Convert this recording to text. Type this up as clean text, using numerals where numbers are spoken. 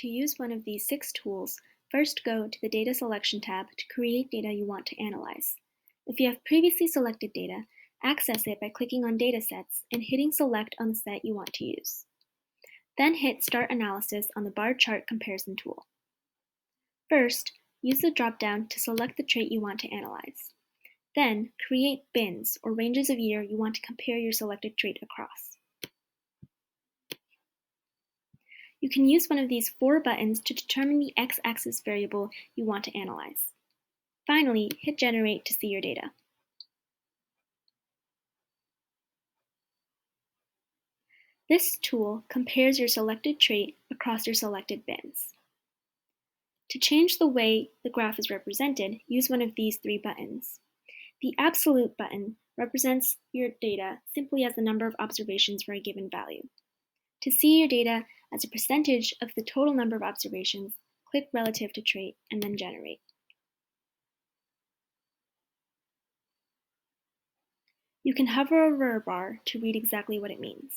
To use one of these 6 tools, first go to the Data Selection tab to create data you want to analyze. If you have previously selected data, access it by clicking on Datasets and hitting Select on the set you want to use. Then hit Start Analysis on the Bar Chart Comparison tool. First, use the drop-down to select the trait you want to analyze. Then, create bins or ranges of year you want to compare your selected trait across. You can use one of these 4 buttons to determine the x-axis variable you want to analyze. Finally, hit Generate to see your data. This tool compares your selected trait across your selected bins. To change the way the graph is represented, use one of these 3 buttons. The absolute button represents your data simply as the number of observations for a given value. To see your data as a percentage of the total number of observations, click Relative to Trait and then Generate. You can hover over a bar to read exactly what it means.